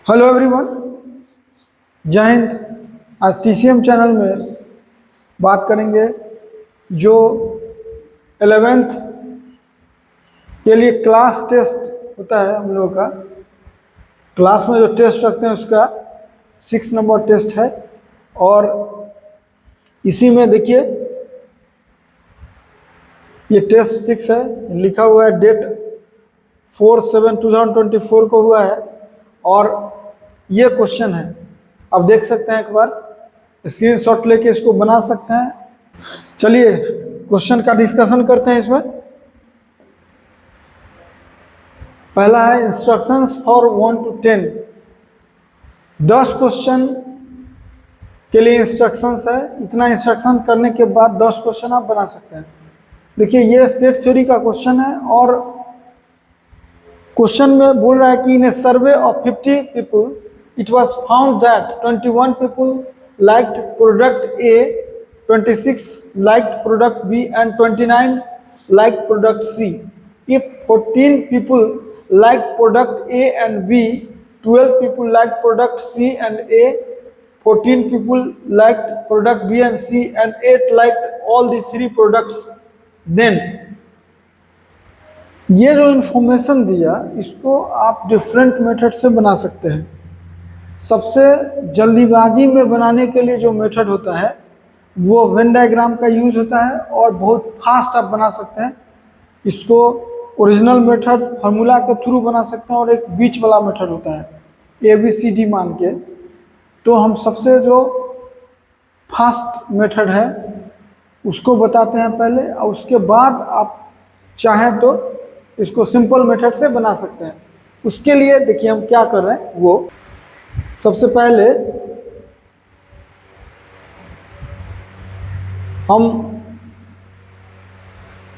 Hello everyone, जय हिंद। आज TCM channel में बात करेंगे जो 11th के लिए क्लास टेस्ट होता है। हम लोगों का क्लास में जो टेस्ट रखते हैं उसका 6 नंबर टेस्ट है। और इसी में देखिए ये टेस्ट 6 है, लिखा हुआ है डेट 4/7/2024 को हुआ है। और ये क्वेश्चन है, आप देख सकते हैं, एक बार स्क्रीनशॉट लेके इसको बना सकते हैं। चलिए क्वेश्चन का डिस्कशन करते हैं। इसमें पहला है इंस्ट्रक्शंस फॉर 1 to 10। 10 क्वेश्चन के लिए इंस्ट्रक्शंस है। इतना इंस्ट्रक्शन करने के बाद 10 क्वेश्चन आप बना सकते हैं। देखिए ये सेट थ्योरी का क्वेश्चन है और क्वेश्चन में बोल रहा है कि in a survey of 50 people it was found that 21 people liked product A, 26 liked product B and 29 liked product C. If 14 people liked product A and B, 12 people liked product C and A, 14 people liked product B and C and 8 liked all the 3 products, then ये जो information दिया इसको आप different method से बना सकते हैं। सबसे जल्दीबाजी में बनाने के लिए जो मेथड होता है वो वेन डायग्राम का यूज होता है और बहुत फास्ट आप बना सकते हैं। इसको ओरिजिनल मेथड फार्मूला के थ्रू बना सकते हैं और एक बीच वाला मेथड होता है ABCD मान के। तो हम सबसे जो फास्ट मेथड है उसको बताते हैं पहले, और उसके बाद आप चाहें तो इसको सिंपल मेथड से बना सकते हैं। उसके लिए देखिए हम क्या कर रहे हैं। वो सबसे पहले हम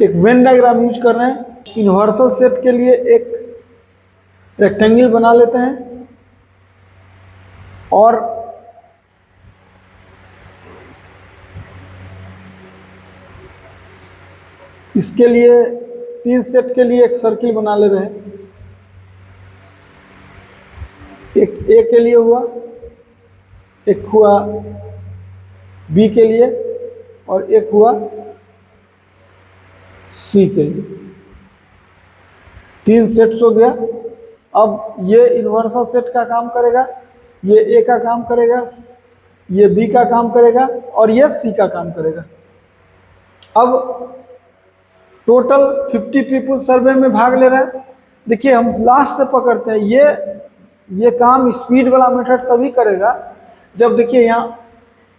एक वेन डायग्राम यूज कर रहे हैं। यूनिवर्सल सेट के लिए एक रेक्टेंगल बना लेते हैं और इसके लिए 3 सेट के लिए एक सर्किल बना ले रहे हैं। एक ए के लिए हुआ, एक हुआ बी के लिए और एक हुआ सी के लिए। 3 सेट्स हो गया। अब ये यूनिवर्सल सेट का काम करेगा, ये ए का काम करेगा, ये बी का काम करेगा और ये सी का काम करेगा। अब टोटल 50 पीपल सर्वे में भाग ले रहे हैं। देखिए हम लास्ट से पकड़ते हैं। ये काम स्पीड वाला मेथड तभी करेगा जब देखिए यहाँ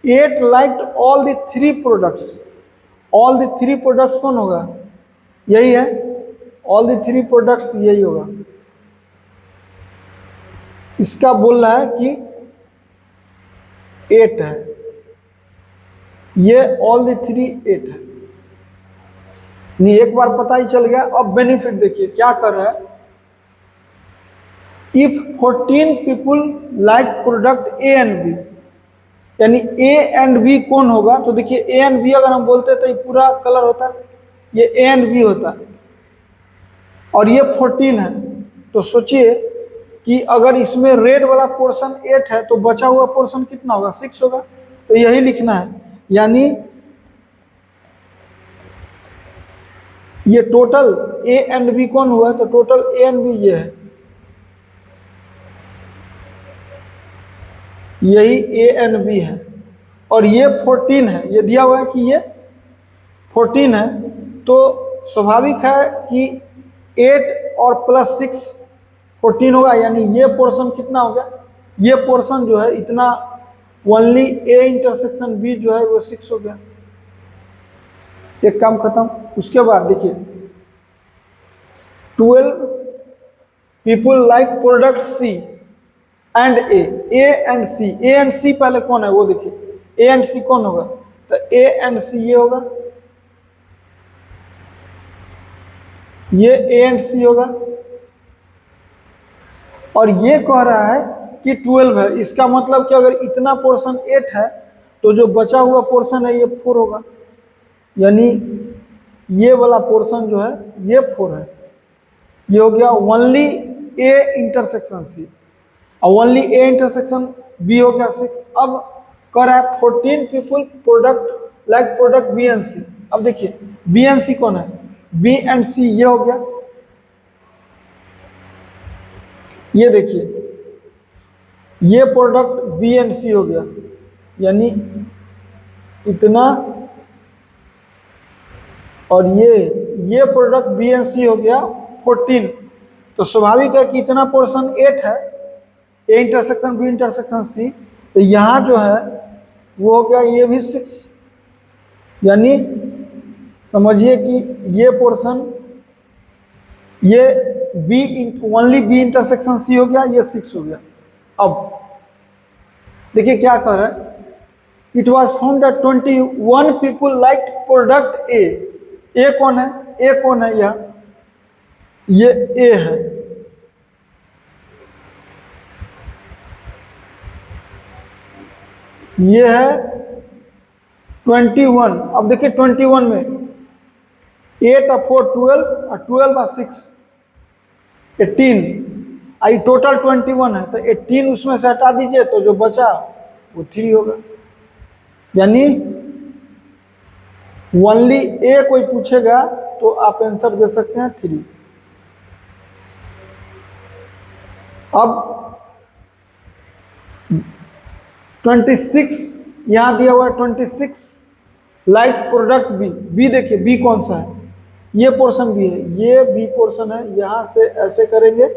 8 liked all the 3 products. All the 3 products कौन होगा? यही है, ऑल द 3 प्रोडक्ट्स यही होगा। इसका बोल रहा है कि 8 है, ये ऑल द 3 8 है। नहीं, एक बार पता ही चल गया। अब बेनिफिट देखिए क्या कर रहा है। If 14 people like product A and B, यानी A and B कौन होगा? तो देखिए A and B अगर हम बोलते तो ये पूरा कलर होता है, ये A and B होता है और ये 14 है। तो सोचिए कि अगर इसमें रेड वाला पोर्शन 8 है तो बचा हुआ पोर्शन कितना होगा? 6 होगा। तो यही लिखना है, यानी ये टोटल A and B कौन हुआ? तो टोटल A and B ये है, यही A and B है और ये 14 है। ये दिया हुआ है कि ये 14 है, तो स्वाभाविक है कि 8 और प्लस 6 14 होगा। यानी ये पोर्शन कितना हो गया? ये पोर्शन जो है इतना ओनली A इंटरसेक्शन B जो है वो 6 हो गया। एक काम खत्म। उसके बाद देखिए 12 people like product C and A and C। A and C पहले कौन है वो देखिए, A एंड C कौन होगा? तो A एंड C ये होगा, ये A एंड C होगा और ये कह रहा है कि 12 है। इसका मतलब कि अगर इतना पोर्शन 8 है तो जो बचा हुआ पोर्शन है ये 4 होगा। यानी ये वाला पोर्शन जो है ये 4 है। ये हो गया ओनली A इंटरसेक्शन C। और ओनली ए इंटरसेक्शन बी हो गया 6। अब कर रहा है 14 people product like product B and C. अब देखिए बी एंड सी कौन है, बी एंड सी ये हो गया, ये देखिए ये प्रोडक्ट बी एंड सी हो गया, यानी इतना, और ये प्रोडक्ट बी एंड सी हो गया 14। तो स्वाभाविक है कि इतना पोर्शन 8 है, A intersection B intersection C, तो यहाँ जो है वो हो गया ये भी 6, यानी समझिए कि ये पोर्शन ये B only B intersection C हो गया, ये 6 हो गया। अब देखिए क्या कह रहा है, it was found that 21 people like product A. A कौन है, ए कौन है, ये ए है, ये है 21। अब देखिए 21 में 8 और 4 12 और 12 और 6 18, आई टोटल 21 है, तो 18 उसमें से हटा दीजिए तो जो बचा वो 3 होगा, यानी ओनली ए कोई पूछेगा तो आप आंसर दे सकते हैं 3। अब 26 यहां दिया हुआ है, 26 लाइक प्रोडक्ट बी। बी देखिए बी कौन सा है, ये पोर्शन बी है, ये बी पोर्शन है, यहां से ऐसे करेंगे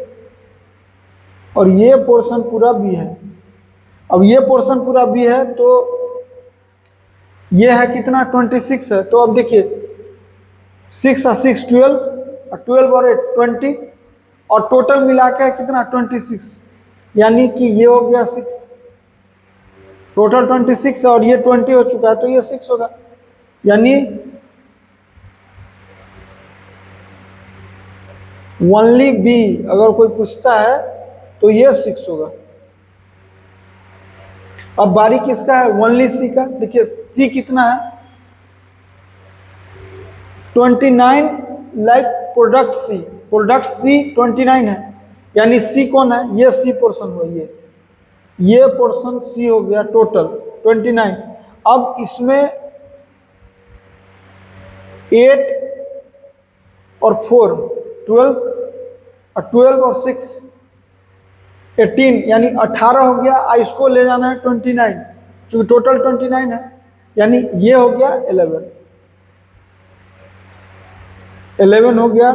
और ये पोर्शन पूरा बी है। अब ये पोर्शन पूरा बी है तो ये है कितना 26 है, तो अब देखिए 6 और 6 12 और 12 और 8 20 और टोटल मिला के कितना 26, यानी कि ये हो गया 6, टोटल 26 और ये 20 हो चुका है तो ये 6 होगा, यानी ओनली बी अगर कोई पूछता है तो ये 6 होगा। अब बारी किसका है, ओनली सी का। देखिए सी कितना है 29 like product C, product C 29 है, यानी सी कौन है, ये सी पोर्शन हुआ, ये पोर्शन सी हो गया टोटल 29। अब इसमें 8 और 4 12 और 12 और 6 18, यानी 18 हो गया, और इसको ले जाना है 29, चूंकि टोटल 29 है, यानी ये हो गया 11 हो गया,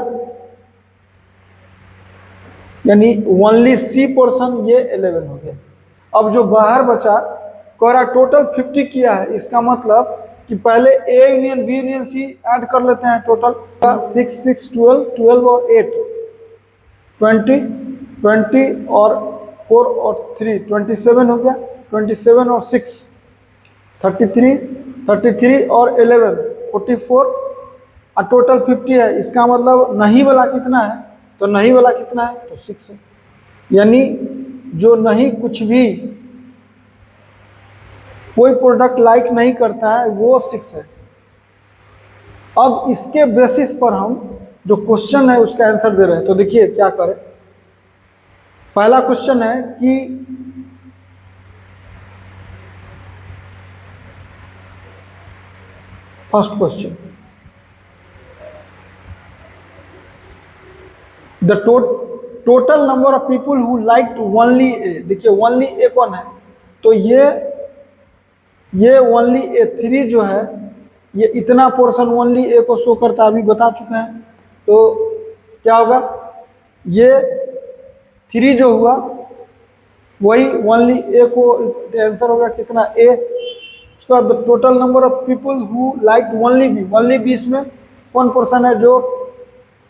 यानी ओनली सी पोर्शन ये 11 हो गया। अब जो बाहर बचा कह टोटल 50 किया है, इसका मतलब कि पहले A union B union C add कर लेते हैं, टोटल 6 6 12 12 और 8 20 20 और 4 और 3 27 हो गया, 27 और 6 33 33 और 11 44 और टोटल 50 है। इसका मतलब नहीं वाला कितना है, तो नहीं वाला कितना है तो 6 है, यानी जो नहीं कुछ भी कोई प्रोडक्ट लाइक नहीं करता है वो 6 है। अब इसके बेसिस पर हम जो क्वेश्चन है उसका आंसर दे रहे हैं। तो देखिए क्या करें, पहला क्वेश्चन है कि first question, the total number of people who liked only A. देखिए ओनली ए कौन है, तो ये ओनली ए 3 जो है, ये इतना पोर्शन ओनली ए को शो करता है, अभी बता चुके हैं। तो क्या होगा, ये 3 जो हुआ वही ओनली ए को आंसर होगा कितना ए। उसके बाद the total number of people who liked only B. Only B इसमें कौन पोर्शन है, जो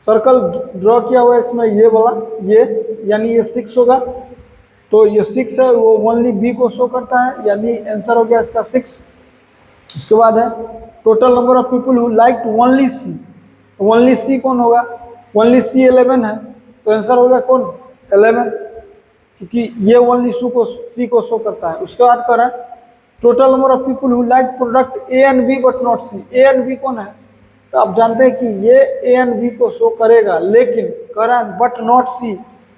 सर्कल ड्रॉ किया हुआ है इसमें ये वाला, ये यानी ये 6 होगा, तो ये 6 है, वो ओनली बी को शो करता है, यानी आंसर हो गया इसका 6। उसके बाद है total number of people who liked only C. Only C कौन होगा, ओनली सी 11 है, तो आंसर होगा कौन 11, क्योंकि ये ओनली सी को शो करता है। उसके बाद कर रहा है total number of people who like product A and B but not C. A and B कौन है, तो आप जानते हैं कि ये ए एंड बी को शो करेगा, लेकिन कर रहा है बट नॉट सी,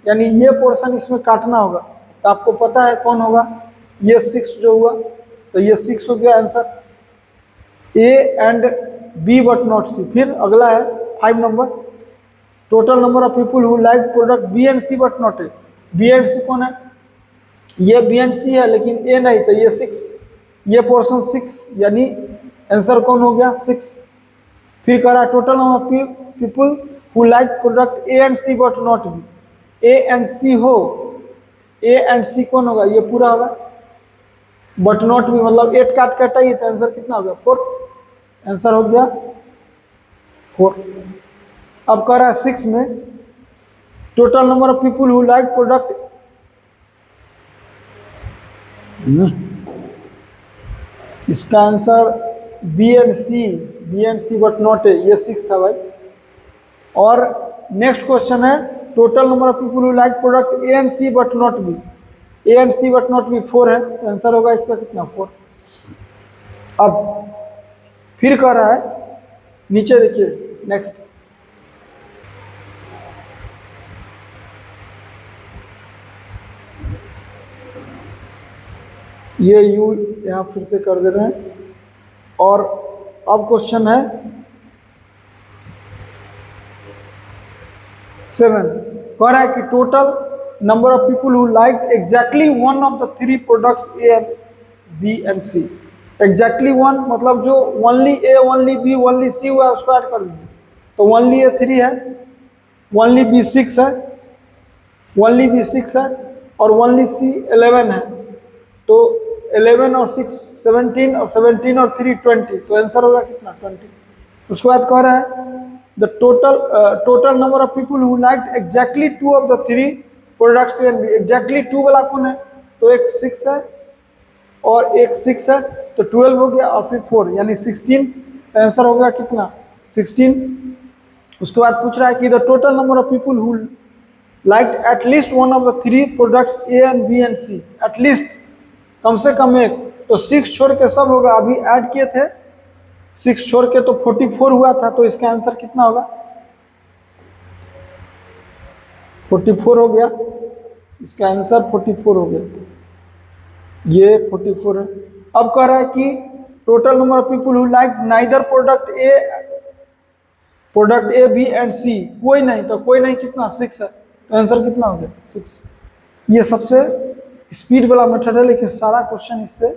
यानी ये पोर्शन इसमें काटना होगा, तो आपको पता है कौन होगा, ये 6 जो हुआ, तो ये 6 हो गया answer, A and B but not C. फिर अगला है 5 number, total number of people who like product B and C but not A. B and C कौन है, ये बी एंड सी है लेकिन ए नहीं, तो ये 6, ये पोर्शन 6, यानी आंसर कौन हो गया 6। फिर कह रहा है total number of people who like product A and C but not B. A and C हो, ए एंड सी कौन होगा, ये पूरा होगा, बट नॉट बी मतलब 8 काट के हटाइए तो आंसर कितना हो गया 4, आंसर हो गया 4। अब कह रहा है 6 में total number of people who like product, इसका answer B and C but not A, ये 6 था भाई। और नेक्स्ट क्वेश्चन है total number of people who like product A and C but not B. A and C but not B 4 है, तो answer होगा इसका कितना 4। अब फिर कह रहा है नीचे देखिए नेक्स्ट, ये यू यहां फिर से कर दे रहे हैं। और अब क्वेश्चन है 7, कह रहा है कि total number of people who like exactly one of the 3 products A B and C. Exactly one मतलब जो only A only B only C हुआ है उसको ऐड कर दीजिए, तो ओनली ए 3 है, ओनली बी 6 है, ओनली बी 6 है और ओनली सी 11 है, तो 11 और 6 17 और 17 और 3 20, तो आंसर होगा कितना 20। उसके बाद कह रहा है the total number of people who liked exactly 2 of the 3 products A and B. Exactly 2 वाला कौन है, तो एक 6 है और एक 6 है, तो 12 हो गया और फिर 4 यानी 16, आंसर हो गया कितना 16। उसके बाद पूछ रहा है कि the total number of people who liked at least one of the 3 products A and B and C. At least कम से कम एक, तो 6 छोड़ के सब होगा, अभी ऐड किए थे 6 छोड़ के तो 44 हुआ था, तो इसका आंसर कितना होगा 44 हो गया, इसका आंसर 44 हो गया, ये 44 है। अब कह रहा है कि total number of people who like neither product A B and C, कोई नहीं, तो कोई नहीं कितना 6 है, तो आंसर कितना हो गया 6। ये सबसे स्पीड वाला मेथड है, लेकिन सारा क्वेश्चन इससे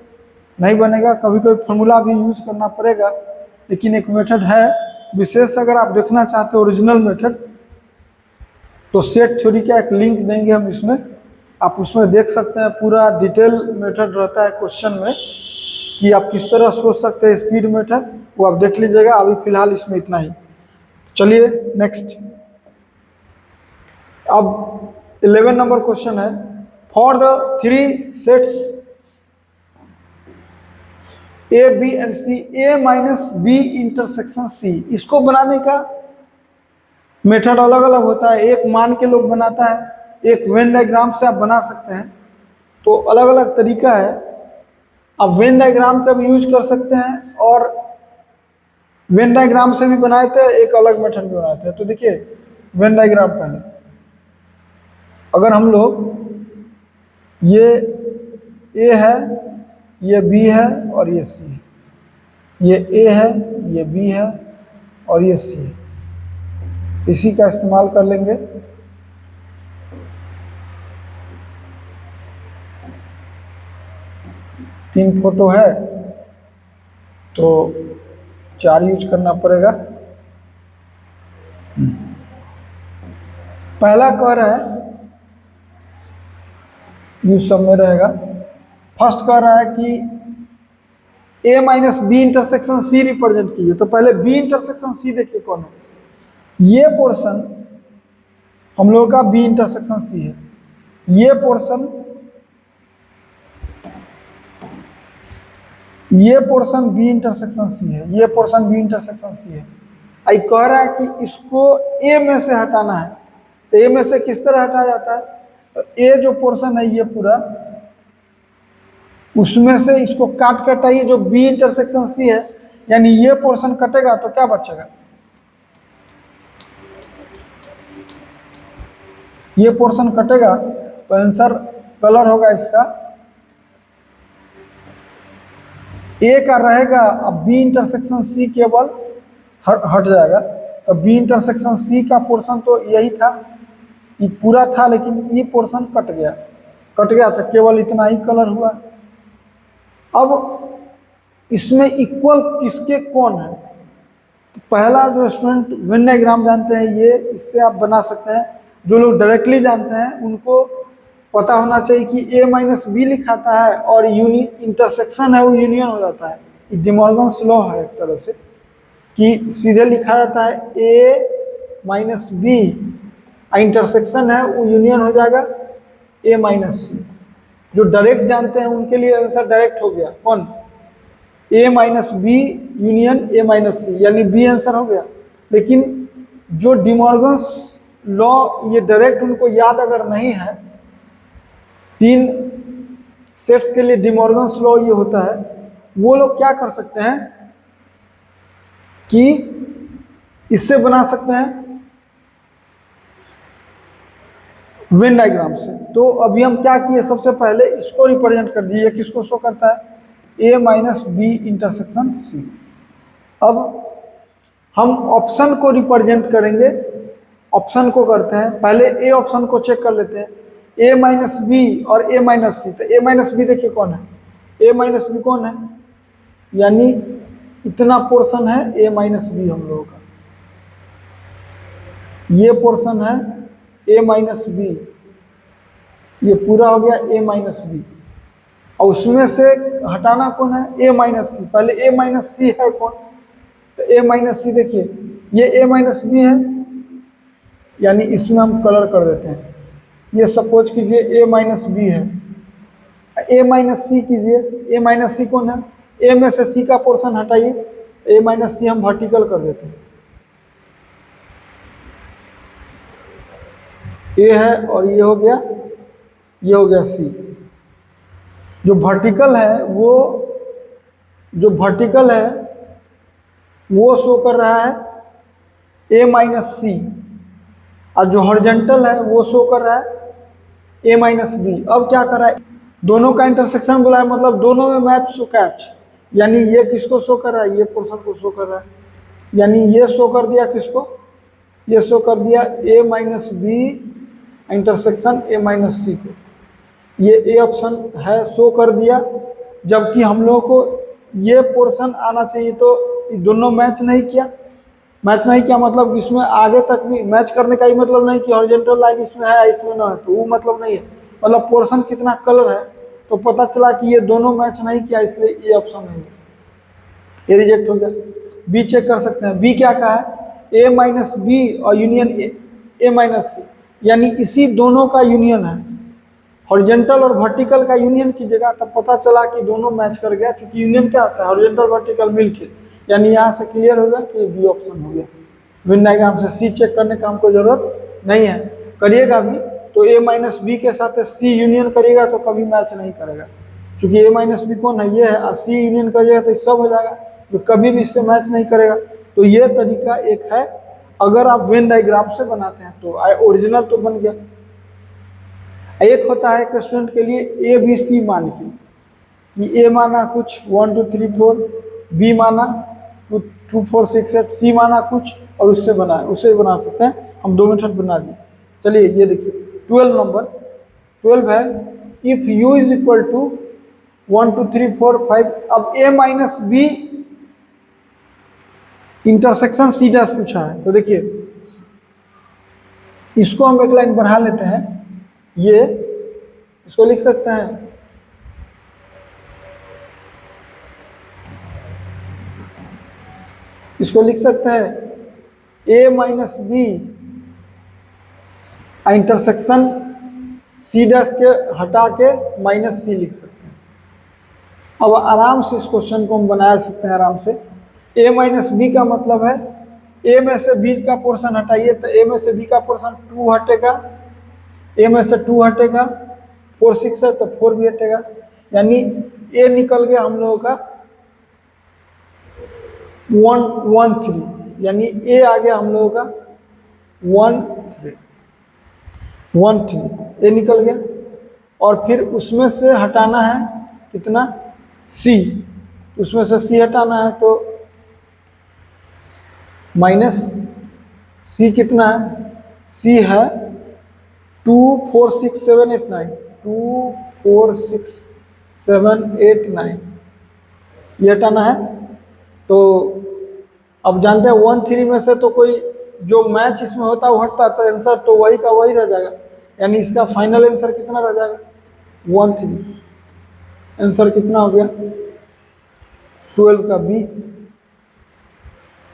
नहीं बनेगा, कभी कभी फॉर्मूला भी यूज करना पड़ेगा, लेकिन एक मेथड है विशेष। अगर आप देखना चाहते हो ओरिजिनल मेथड, तो सेट थ्योरी का एक लिंक देंगे हम इसमें, आप उसमें देख सकते हैं, पूरा डिटेल मेथड रहता है क्वेश्चन में कि आप किस तरह सोच सकते हैं स्पीड मेथड, वो आप देख लीजिएगा। अभी फिलहाल इसमें इतना ही, चलिए नेक्स्ट। अब 11 नंबर क्वेश्चन है, for the 3 sets A B and C A minus B intersection C. इसको बनाने का मेथड अलग अलग होता है, एक मान के लोग बनाता है, एक वेन डायग्राम से आप बना सकते हैं, तो अलग अलग तरीका है। आप वेन डायग्राम का भी यूज कर सकते हैं और वेन डायग्राम से भी बनाए थे, एक अलग मेथड भी बनाते हैं। तो देखिए वेन डायग्राम पहले, अगर हम लोग ये ए है, ये बी है और ये सी है, ये ए है, ये बी है और ये सी है, इसी का इस्तेमाल कर लेंगे। तीन फोटो है तो 4 यूज करना पड़ेगा। पहला कह रहा है यू सब में रहेगा, फर्स्ट कह रहा है कि A minus B intersection C represent कीजिए। तो पहले बी इंटरसेक्शन सी देखिए कौन है, ये पोर्शन हम लोगों का बी इंटरसेक्शन सी है, ये पोर्शन बी इंटरसेक्शन सी है, ये पोर्शन बी इंटरसेक्शन सी है। आई कह रहा है कि इसको ए में से हटाना है, तो ए में से किस तरह हटाया जाता है, ए जो पोर्शन है ये पूरा, उसमें से इसको काट के हटाइए, जो बी इंटरसेक्शन सी है, यानी ये पोर्शन कटेगा तो क्या बचेगा, ये पोर्शन कटेगा तो आंसर कलर होगा इसका, ए का रहेगा, अब बी इंटरसेक्शन सी केवल हट जाएगा। तो बी इंटरसेक्शन सी का पोर्शन तो यही था, ये पूरा था, लेकिन ये पोर्शन कट गया तो केवल इतना ही कलर हुआ। अब इसमें इक्वल किसके कौन है? पहला जो स्टूडेंट वेन डायग्राम जानते हैं ये, इससे आप बना सकते हैं। जो लोग डायरेक्टली जानते हैं उनको पता होना चाहिए कि ए माइनस बी लिखाता है और इंटरसेक्शन है वो यूनियन हो जाता है। ये डे मॉर्गन्स लॉ है एक तरह से, कि सीधे लिखा जाता है ए माइनस बी, इंटरसेक्शन है वो यूनियन हो जाएगा ए माइनस सी। जो डायरेक्ट जानते हैं उनके लिए आंसर डायरेक्ट हो गया, कौन? A minus B union A minus C, यानी बी आंसर हो गया। लेकिन जो डे मॉर्गन्स लॉ ये डायरेक्ट उनको याद अगर नहीं है, 3 सेट्स के लिए डे मॉर्गन्स लॉ ये होता है, वो लोग क्या कर सकते हैं कि इससे बना सकते हैं वेन डायग्राम से। तो अभी हम क्या किए, सबसे पहले इसको रिप्रेजेंट कर दिए। किसको शो करता है? ए माइनस बी इंटरसेक्शन सी। अब हम ऑप्शन को रिप्रेजेंट करेंगे, ऑप्शन को करते हैं। पहले ए ऑप्शन को चेक कर लेते हैं, ए माइनस बी और ए माइनस सी। तो ए माइनस बी देखिए कौन है, ए माइनस बी कौन है, यानी इतना पोर्शन है ए माइनस बी हम लोगों का, ये पोर्शन है ए माइनस बी, ये पूरा हो गया ए माइनस बी। और उसमें से हटाना कौन है? ए माइनस सी। पहले ए माइनस सी है कौन? तो ए माइनस सी देखिए, ये ए माइनस बी है, यानी इसमें हम कलर कर देते हैं। ये सपोज कीजिए ए माइनस बी है, ए माइनस सी कीजिए। ए माइनस सी कौन है? ए में से सी का पोर्शन हटाइए, ए माइनस सी हम वर्टिकल कर देते हैं। ए है और ये हो गया सी। जो वर्टिकल है वो शो कर रहा है ए माइनस सी, और जो हॉरिजॉन्टल है वो शो कर रहा है ए माइनस बी। अब क्या कर रहा है, दोनों का इंटरसेक्शन बोला है, मतलब दोनों में मैच शो कैच, यानी ये किसको शो कर रहा है? ये पोर्शन को शो कर रहा है, यानी ये शो कर दिया किसको? ये शो कर दिया A minus B intersection A minus C को। ये ए ऑप्शन है, शो कर दिया। जबकि हम लोगों को ये पोर्शन आना चाहिए, तो दोनों मैच नहीं किया। मतलब इसमें आगे तक भी मैच करने का ही मतलब नहीं कि हॉरिजॉन्टल लाइन इसमें है इसमें ना है, तो वो मतलब नहीं है। मतलब पोर्शन कितना कलर है, तो पता चला कि ये दोनों मैच नहीं किया, इसलिए ये ऑप्शन नहीं है, ये रिजेक्ट हो गया। बी चेक कर सकते हैं, बी क्या कहा है? ए माइनस बी और यूनियन ए माइनस सी, यानी इसी दोनों का यूनियन है। हॉरिजॉन्टल और वर्टिकल का यूनियन कीजिएगा तब पता चला कि दोनों मैच कर गया, क्योंकि यूनियन क्या होता है? हॉरिजॉन्टल वर्टिकल मिलके, यानी यहाँ से क्लियर होगा कि बी ऑप्शन हो गया। वेन डायग्राम से सी चेक करने का हमको जरूरत नहीं है। करिएगा भी तो ए माइनस बी के साथ सी यूनियन करिएगा तो कभी मैच नहीं करेगा, क्योंकि ए माइनस बी कौन है? ये है, और सी यूनियन करिएगा तो सब हो जाएगा, जो कभी भी इससे मैच नहीं करेगा। तो ये तरीका एक है, अगर आप वेन डायग्राम से बनाते हैं तो ओरिजिनल तो बन गया। एक होता है एक स्टूडेंट के लिए ए बी सी मान के, कि ए माना कुछ 1 2 3 4, बी माना 2 4 6 8, सी माना कुछ और उससे बना सकते हैं। हम 2 मेथड बना दिए। चलिए ये देखिए 12 नंबर 12 है, if u is equal to 1 2 3 4 5। अब A minus B intersection C dash पूछा है, तो देखिए इसको हम एक लाइन बढ़ा लेते हैं, ये इसको लिख सकते हैं A minus B intersection C dash के हटा के माइनस सी लिख सकते हैं। अब आराम से इस क्वेश्चन को हम बना सकते हैं आराम से। ए माइनस बी का मतलब है ए में से बी का पोर्शन हटाइए, तो ए में से बी का पोर्शन 2 हटेगा, ए में से 2 हटेगा, 4 6 है तो 4 भी हटेगा, यानी ए निकल गया हम लोगों का 1 1 3, यानी ए आ गया हम लोगों का 1 3 ए निकल गया। और फिर उसमें से हटाना है कितना, सी, उसमें से सी हटाना है तो माइनस सी कितना है, सी है 2 4 6 7 8 9, 2 4 6 7 8 9, ये हटाना है। तो अब जानते हैं 1 3 में से तो कोई जो मैच इसमें होता है वो हटता है, तो आंसर तो वही का वही रह जाएगा, यानी इसका फाइनल आंसर कितना रह जाएगा 1 3। आंसर कितना हो गया 12 का बी।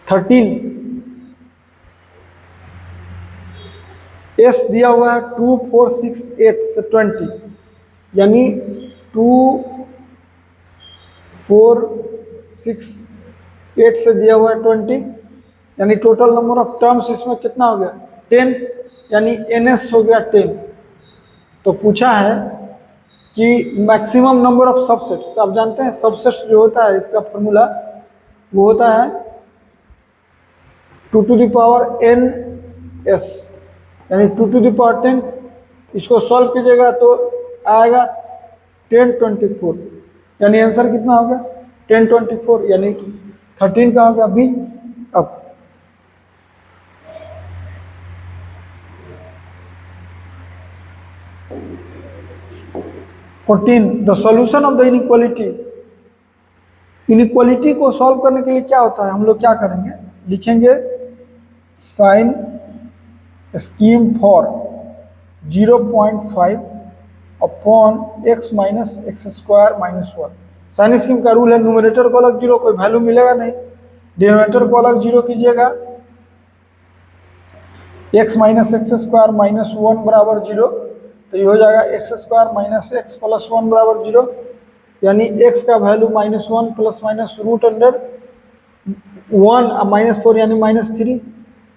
13 एस दिया हुआ है 2 4 6 8 से 20, यानी 2 4 6 8 से दिया हुआ है 20, यानी टोटल नंबर ऑफ टर्म्स इसमें कितना हो गया 10, यानी NS हो गया 10। तो पूछा है कि मैक्सिमम नंबर ऑफ सबसेट्स, आप जानते हैं सबसेट्स जो होता है इसका फॉर्मूला वो होता है 2 to the power NS, यानी 2 to the power 10। इसको सॉल्व कीजिएगा तो आएगा 1024, यानी आंसर कितना हो गया 1024, यानी 13 का हो गया बी। अब the solution of the inequality. Inequality को सॉल्व करने के लिए क्या होता है, हम लोग क्या करेंगे, लिखेंगे sign scheme for 0.5 upon x minus x square minus 1। Sign scheme का रूल है न्यूमरेटर को अलग जीरो, कोई वैल्यू मिलेगा नहीं, डिनोमिनेटर को अलग जीरो कीजिएगा, x minus x square minus 1 बराबर 0, तो ये हो जाएगा x square minus x plus 1 बराबर 0, यानी x का value -1 plus minus root under 1 -4 यानी -3।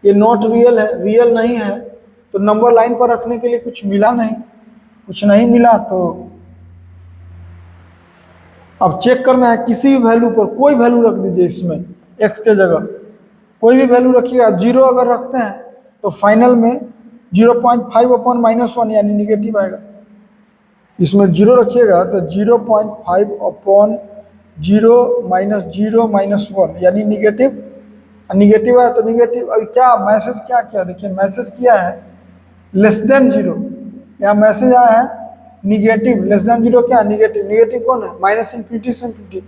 ये नॉट रियल है, रियल नहीं है, तो नंबर लाइन पर रखने के लिए कुछ मिला नहीं, कुछ नहीं मिला, तो अब चेक करना है किसी भी वैल्यू पर कोई वैल्यू रख दीजिए, इसमें x के जगह कोई भी वैल्यू रखिएगा। 0 अगर रखते हैं तो फाइनल में 0.5 अपॉन -1 यानी निगेटिव आएगा। इसमें 0 रखिएगा तो 0.5 अपॉन 0 माइनस 1 यानी निगेटिव, निगेटिव है तो निगेटिव। अभी क्या मैसेज क्या किया, देखिए मैसेज किया है लेस देन 0, यहाँ मैसेज आया है निगेटिव, लेस देन 0 क्या निगेटिव, निगेटिव कौन है -∞ से ∞,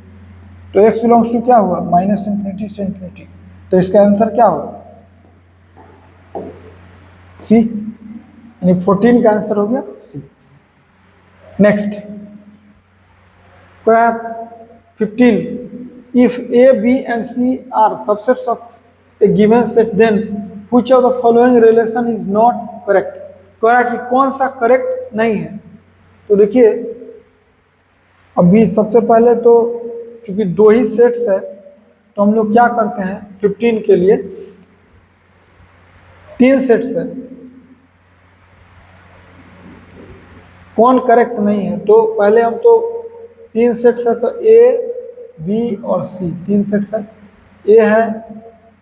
तो x बिलोंग्स टू क्या हुआ -∞ से ∞, तो इसका आंसर क्या होगा सी, यानी 14 का आंसर हो गया C. Next 15, if A, B and C are subsets of a given set, then which of the following relation is not correct। कह रहा है कि कौन सा करेक्ट नहीं है। तो देखिए अभी सबसे पहले तो चूंकि 2 ही सेट्स है तो हम लोग क्या करते हैं 15 के लिए 3 सेट्स है, कौन करेक्ट नहीं है, तो पहले हम तो 3 सेट्स है तो A, B और C 3 सेट्स है, A है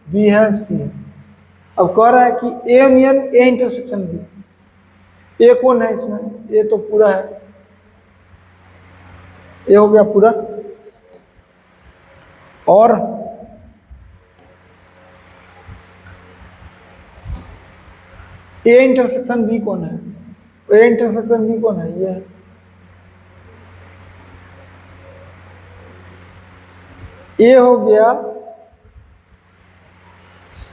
B है C है। अब कह रहा है कि A union A intersection B, A कौन है इसमें, A तो पूरा है, A हो गया पूरा, और A इंटरसेक्शन B कौन है, A इंटरसेक्शन B कौन है, ये है। A हो गया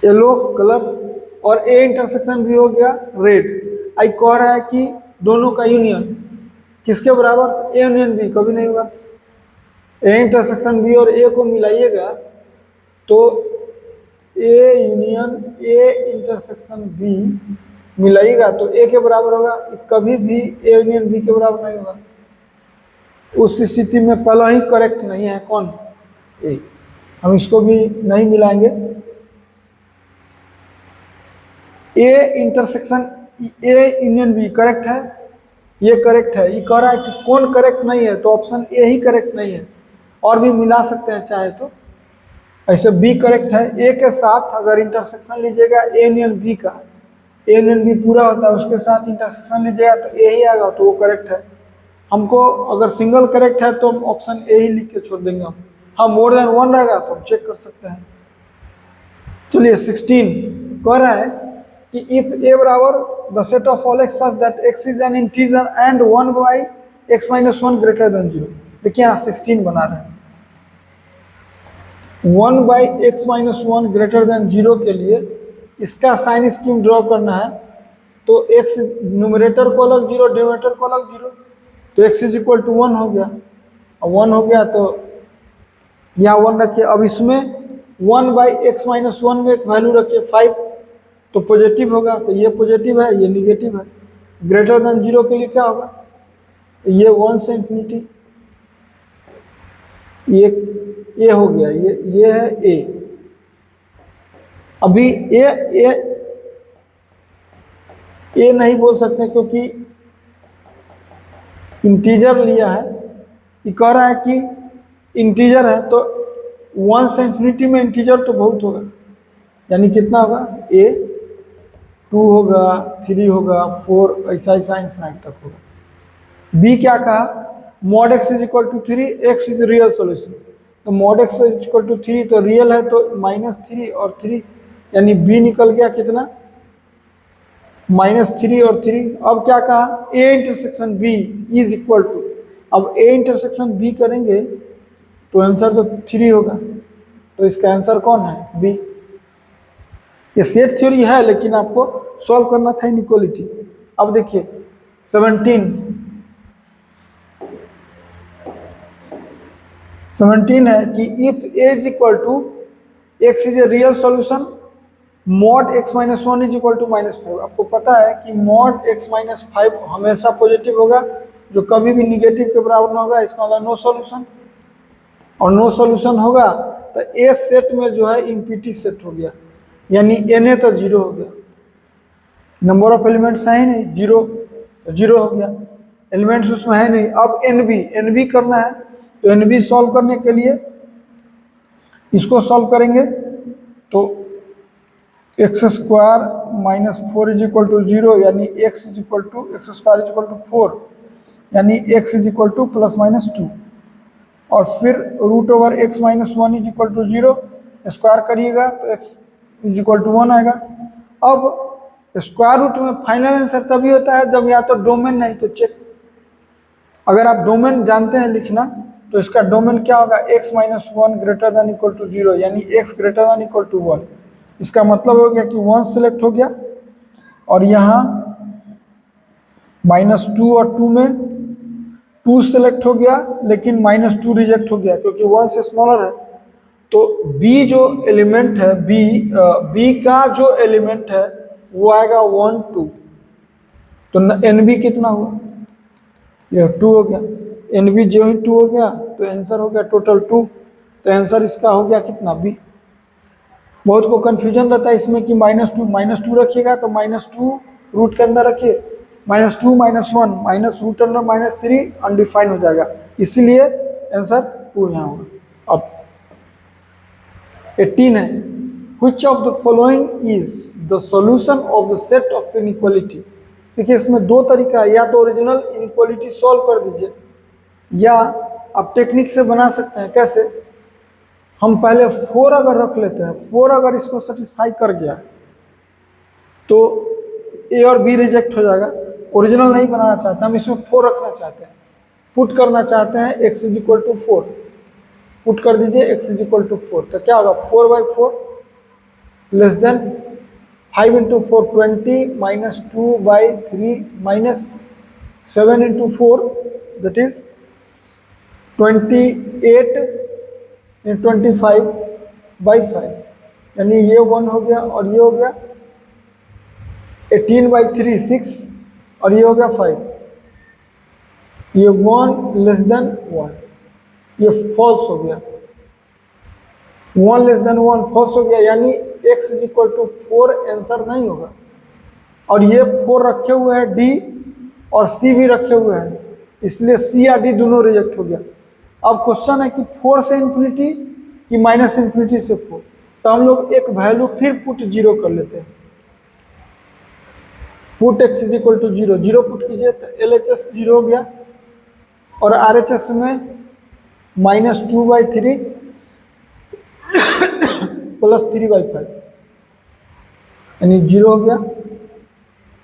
येलो कलर और A इंटरसेक्शन B हो गया रेड। आई कह रहा है कि दोनों का यूनियन किसके बराबर, A यूनियन B कभी नहीं होगा। A इंटरसेक्शन B और A को मिलाइएगा तो A union A intersection B मिलाइएगा तो A के बराबर होगा, कभी भी A यूनियन B के बराबर नहीं होगा। उस स्थिति में पहला ही करेक्ट नहीं है कौन, A, हम इसको भी नहीं मिलाएंगे। A intersection A union B correct है, ये करेक्ट है। ये कह रहा है कि कौन करेक्ट नहीं है, तो ऑप्शन A ही करेक्ट नहीं है, और भी मिला सकते हैं चाहे तो। ऐसे B करेक्ट है, A के साथ अगर इंटरसेक्शन लीजिएगा A यूनियन B का, A यूनियन B पूरा होता है, उसके साथ इंटरसेक्शन लीजिएगा तो A ही आएगा, तो वो करेक्ट है। हमको अगर सिंगल करेक्ट है तो हम ऑप्शन ए ही लिख के छोड़ देंगे हम। हाँ मोर देन 1 रहेगा तो हम चेक कर सकते हैं। चलिए 16 कह रहा है कि इफ ए बराबर the set of all x such that x is an integer and 1 by x minus 1 greater then 0। देखिए यहाँ 16 बना रहे हैं। 1 by x minus 1 greater then 0 के लिए इसका साइन स्कीम ड्रॉ करना है। तो एक्स न्यूमरेटर को अलग 0, डिनोमिनेटर को अलग 0, तो x इज इक्वल टू 1 हो गया। और 1 हो गया तो यहाँ 1 रखिए। अब इसमें 1 बाई एक्स माइनस 1 में एक वैल्यू रखिए 5, तो पॉजिटिव होगा, तो ये पॉजिटिव है, ये निगेटिव है। ग्रेटर देन 0 के लिए क्या होगा, तो ये 1 से इंफिनिटी, ये हो गया, ये है a। अभी ए नहीं बोल सकते क्योंकि इंटीजर लिया है। ये कह रहा है कि इंटीजर है तो 1 से इंफिनिटी में इंटीजर तो बहुत होगा, यानी कितना होगा, a 2 होगा, 3 होगा, 4, ऐसा इंफिनाइट तक होगा। b क्या कहा, mod x is equal to 3, x is real solution, तो mod x is equal to 3 तो रियल है तो -3 और 3, यानी b निकल गया कितना, -3 और 3। अब क्या कहा, a intersection b is equal to, अब a इंटरसेक्शन b करेंगे तो आंसर तो 3 होगा, तो इसका आंसर कौन है, b। ये सेट थ्योरी है लेकिन आपको सॉल्व करना था इनइक्वालिटी। अब देखिए 17 है कि if a is equal to x is a real solution, mod x minus 1 is equal to -5। आपको पता है कि मॉड x माइनस 5 हमेशा पॉजिटिव होगा, जो कभी भी निगेटिव के बराबर ना होगा, इसका मतलब नो सॉल्यूशन। और नो सॉल्यूशन होगा तो ए सेट में जो है इम्पीटी सेट हो गया, यानी na तो 0 हो गया, नंबर ऑफ एलिमेंट्स है ही नहीं, 0 तो 0 हो गया, एलिमेंट्स उसमें है नहीं। अब nb करना है, तो nb सॉल्व करने के लिए इसको सॉल्व करेंगे तो x square minus 4 is equal to 0, यानी x is equal to x square is equal to 4, यानी x इज इक्वल टू +-2, और फिर root over x minus 1 is equal to 0, square करिएगा तो x इज इक्वल टू 1 आएगा। अब square root में final answer तभी होता है जब या तो डोमेन नहीं तो चेक। अगर आप डोमेन जानते हैं लिखना तो इसका डोमेन क्या होगा, x minus 1 greater than equal to 0, यानी x greater than equal to 1। इसका मतलब हो गया कि 1 सिलेक्ट हो गया, और यहाँ -2 और 2 में 2 सिलेक्ट हो गया, लेकिन -2 रिजेक्ट हो गया क्योंकि 1 से स्मॉलर है। तो b जो एलिमेंट है, b का जो एलिमेंट है वो आएगा 1 2, तो nb कितना हुआ, यह 2 हो गया। nb जो ही 2 हो गया तो आंसर हो गया टोटल 2, तो आंसर इसका हो गया कितना, b। बहुत को कंफ्यूजन रहता है इसमें कि -2 रखिएगा तो -2 रूट के अंदर रखिए, -2 -1 माइनस रूट अंडर -3 अनडिफाइंड हो जाएगा, इसीलिए आंसर 2 यहाँ होगा। अब 18 है, which of the following is the solution of the set of inequality। देखिए इसमें दो तरीका है, या तो ओरिजिनल इनइक्वालिटी सॉल्व कर दीजिए, या आप टेक्निक से बना सकते हैं। कैसे, हम पहले 4 अगर रख लेते हैं, 4 अगर इसको सेटिस्फाई कर गया तो ए और बी रिजेक्ट हो जाएगा। ओरिजिनल नहीं बनाना चाहते हम, इसमें 4 रखना चाहते हैं, पुट करना चाहते हैं x is equal to 4, put कर दीजिए x इज इक्वल टू 4, तो क्या होगा 4/4 less than 5 into 4 20 -2/3 -7 into 4 that is 28 25/5, यानी ये 1 हो गया और ये हो गया 18/3 6, और ये हो गया 5, ये 1 लेस देन 1, ये फॉल्स हो गया, 1 लेस देन 1 फॉल्स हो गया, यानी x is equal to 4 answer नहीं होगा। और ये 4 रखे हुए हैं d और c भी रखे हुए हैं, इसलिए c या d दोनों रिजेक्ट हो गया। अब क्वेश्चन है कि 4 से इंफिनिटी कि -∞ से 4, तो हम लोग एक वैल्यू फिर पुट 0 कर लेते हैं, put x is equal to 0 put कीजिए तो LHS 0 हो गया, और RHS में -2/3 प्लस 3/5 यानी 0 हो गया।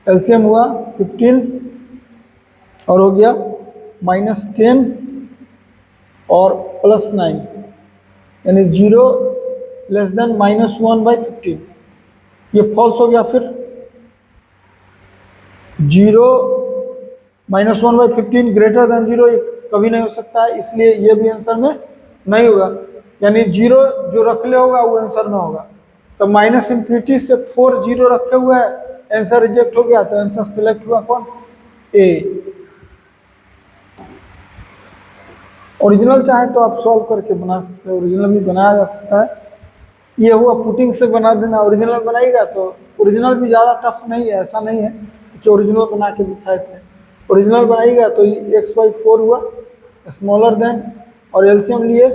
एलसीएम हुआ 15 और हो गया -10 और +9 यानी 0 लेस देन -1/15। ये फॉल्स हो गया। फिर 0 -1/15 ग्रेटर देन 0 ये कभी नहीं हो सकता है, इसलिए ये भी आंसर में नहीं होगा। यानी 0 जो रख ले होगा वो आंसर में होगा। तो -∞ से 4 0 रखे हुए है, आंसर रिजेक्ट हो गया, तो आंसर सिलेक्ट हुआ कौन? ए। ओरिजिनल चाहे तो आप सॉल्व करके बना सकते हैं, ओरिजिनल भी बनाया जा सकता है। ये हुआ पुटिंग से बना देना। ओरिजिनल बनाएगा तो ओरिजिनल भी ज़्यादा टफ नहीं है, ऐसा नहीं है कि ओरिजिनल बना के दिखाए थे। ओरिजिनल बनाएगा तो x/4 हुआ स्मॉलर देन, और एलसीएम लिए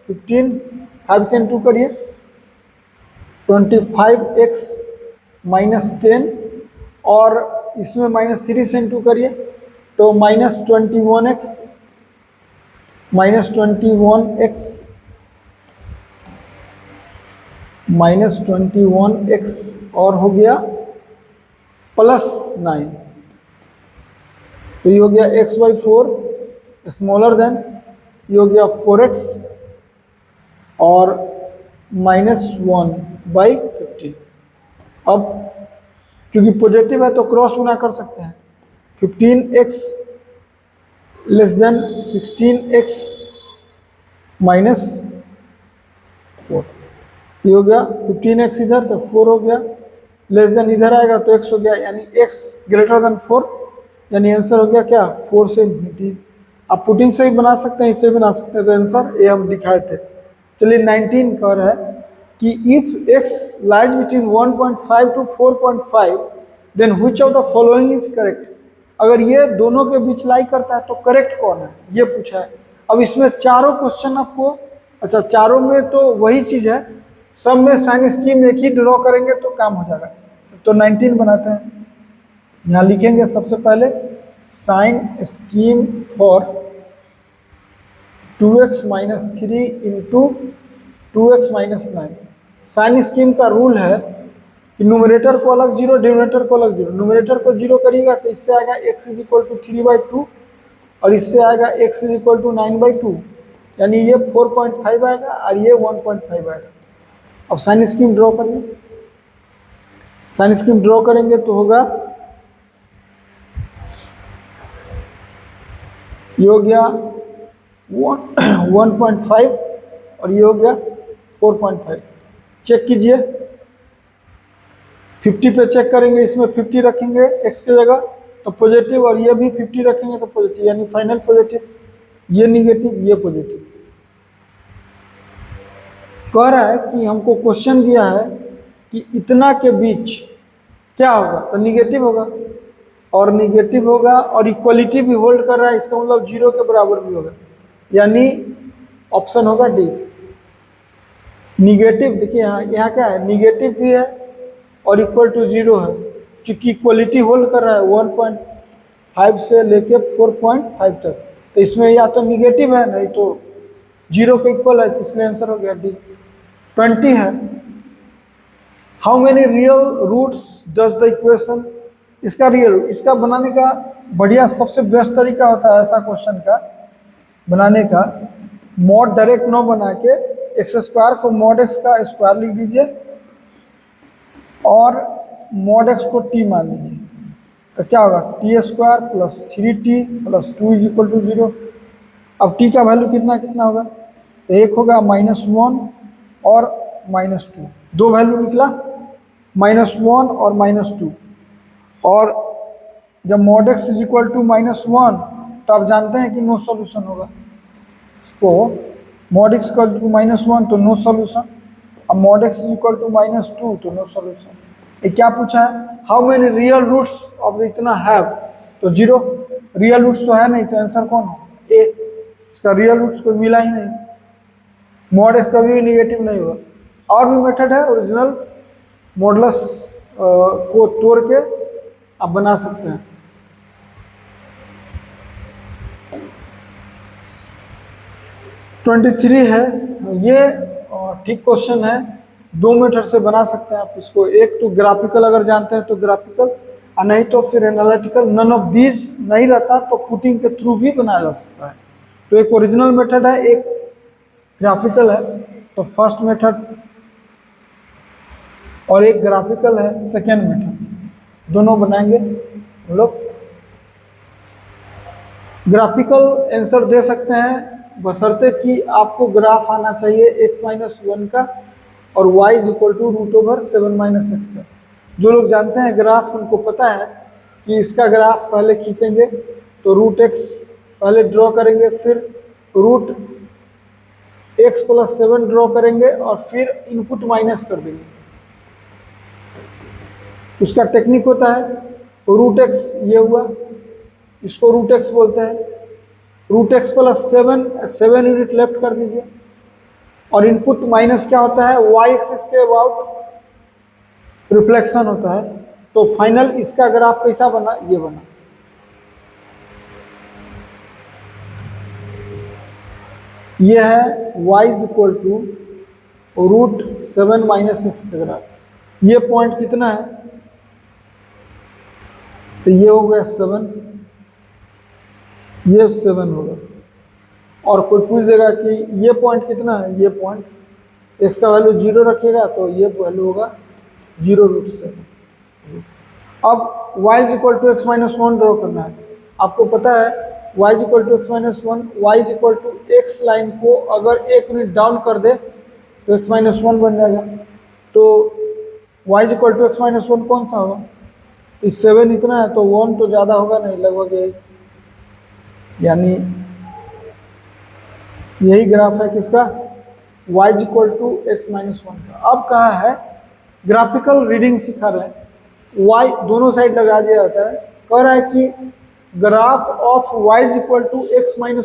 15, 5 से 2 करिए 25x -10 और इसमें -3 से 2 करिए तो -21x और हो गया +9। तो ये हो गया x/4 स्मॉलर देन, ये हो गया 4x और -1/15। अब क्योंकि पॉजिटिव है तो क्रॉस गुना कर सकते हैं। 15x लेस देन 16x -4, ये हो गया 15x इधर तो 4 हो गया, लेस देन इधर आएगा तो x हो गया, यानी x ग्रेटर देन 4, यानी आंसर हो गया क्या? 4 से इन्फिनिटी। आप पुटिंग से भी बना सकते हैं, इससे भी बना सकते हैं, तो आंसर ये हम दिखाए थे। चलिए 19 कह रहा है कि if x lies between 1.5 to 4.5 then which of the following is correct. अगर ये दोनों के बीच लाई करता है तो करेक्ट कौन है, ये पूछा है। अब इसमें चारों क्वेश्चन आपको, अच्छा चारों में तो वही चीज है, सब में साइन स्कीम एक ही ड्रॉ करेंगे तो काम हो जाएगा। तो 19 बनाते हैं। यहाँ लिखेंगे सबसे पहले sign scheme for 2x - 3 into 2x - 9। Sign scheme का रूल है कि न्यूमरेटर को अलग 0, डिनोमिनेटर को अलग 0। न्यूमरेटर को 0 करिएगा तो इससे आएगा x = 3/2 और इससे आएगा x = 9/2, यानी ये 4.5 आएगा और ये 1.5 आएगा। अब साइन स्कीम ड्रॉ करिए। साइन स्कीम ड्रॉ करेंगे तो होगा, ये हो गया 1.5 और ये हो गया 4.5। चेक कीजिए, 50 पे चेक करेंगे, इसमें 50 रखेंगे x की जगह तो पॉजिटिव, और ये भी 50 रखेंगे तो पॉजिटिव, यानी फाइनल पॉजिटिव। ये निगेटिव, ये पॉजिटिव। कह रहा है कि हमको क्वेश्चन दिया है कि इतना के बीच क्या होगा, तो निगेटिव होगा, और निगेटिव होगा और इक्वलिटी भी होल्ड कर रहा है, इसका मतलब 0 के बराबर भी होगा, यानी ऑप्शन होगा डी निगेटिव। देखिए यहाँ क्या है, निगेटिव भी है और इक्वल टू 0 है। चूंकि इक्वलिटी होल्ड कर रहा है 1.5 से लेके 4.5 तक, तो इसमें या तो निगेटिव है नहीं तो 0 के इक्वल है, तो इसलिए आंसर हो गया डी। 20 है, how many real roots does the equation. इसका रियल, इसका बनाने का बढ़िया सबसे बेस्ट तरीका होता है ऐसा क्वेश्चन का बनाने का, मॉड डायरेक्ट न बना के x² को मॉड x का स्क्वायर लिख दीजिए और मॉड x को t मान लीजिए, तो क्या होगा t² + 3t + 2 = 0। अब t का वैल्यू कितना कितना होगा, तो एक होगा -1 और -2, दो वैल्यू निकला -1 और -2। और जब mod x = -1 तो आप जानते हैं कि नो सॉल्यूशन होगा। इसको mod x = -1 तो नो सॉल्यूशन, अब mod x = -2 तो नो सॉल्यूशन। ये क्या पूछा है, how many real roots of इतना हैव, तो 0 रियल रूट्स तो है नहीं, तो आंसर कौन हो, ए। इसका रियल रूट्स को मिला ही नहीं, mod x कभी भी निगेटिव नहीं होगा। और भी मेथड है, ओरिजिनल मॉडुलस को तोड़ के आप बना सकते हैं। 23 है ये। ठीक क्वेश्चन है, दो मेथड से बना सकते हैं आप इसको। एक तो ग्राफिकल अगर जानते हैं तो ग्राफिकल, और नहीं तो फिर एनालिटिकल। नन ऑफ दीज नहीं रहता तो पुटिंग के थ्रू भी बनाया जा सकता है। तो एक ओरिजिनल मेथड है, एक ग्राफिकल है। तो फर्स्ट मेथड और एक ग्राफिकल है सेकेंड मेथड, दोनों बनाएंगे हम लोग। ग्राफिकल आंसर दे सकते हैं बशर्ते कि आपको ग्राफ आना चाहिए x-1 का और y √7 - x का। जो लोग जानते हैं ग्राफ उनको पता है कि इसका ग्राफ पहले खींचेंगे तो √x पहले ड्रॉ करेंगे, फिर √x+7 ड्रॉ करेंगे और फिर इनपुट माइनस कर देंगे। उसका टेक्निक होता है √x, ये हुआ, इसको √x बोलते हैं। √x+7 यूनिट लेफ्ट कर दीजिए और इनपुट माइनस क्या होता है, y एक्सिस के अबाउट रिफ्लेक्शन होता है। तो फाइनल इसका ग्राफ कैसा बना, ये बना। ये है y √7 - x का ग्राफ। ये पॉइंट कितना है, तो ये हो गया 7, ये 7 होगा। और कोई पूछ देगा कि ये पॉइंट कितना है, ये पॉइंट x का वैल्यू 0 रखिएगा तो ये वैल्यू होगा 0√7। अब y x-1 ड्रॉ करना है। आपको पता है y x-1, y x line को अगर एक यूनिट डाउन कर दे तो x-1 बन जाएगा। तो y x-1 कौन सा होगा, इस 7 इतना है तो 1 तो ज़्यादा होगा नहीं, लगभग यही, यानी यही ग्राफ है किसका, y x-1 का। अब कहा है ग्राफिकल रीडिंग सिखा रहे हैं, y दोनों साइड लगा दिया जाता है। कह रहा है कि graph of y x-1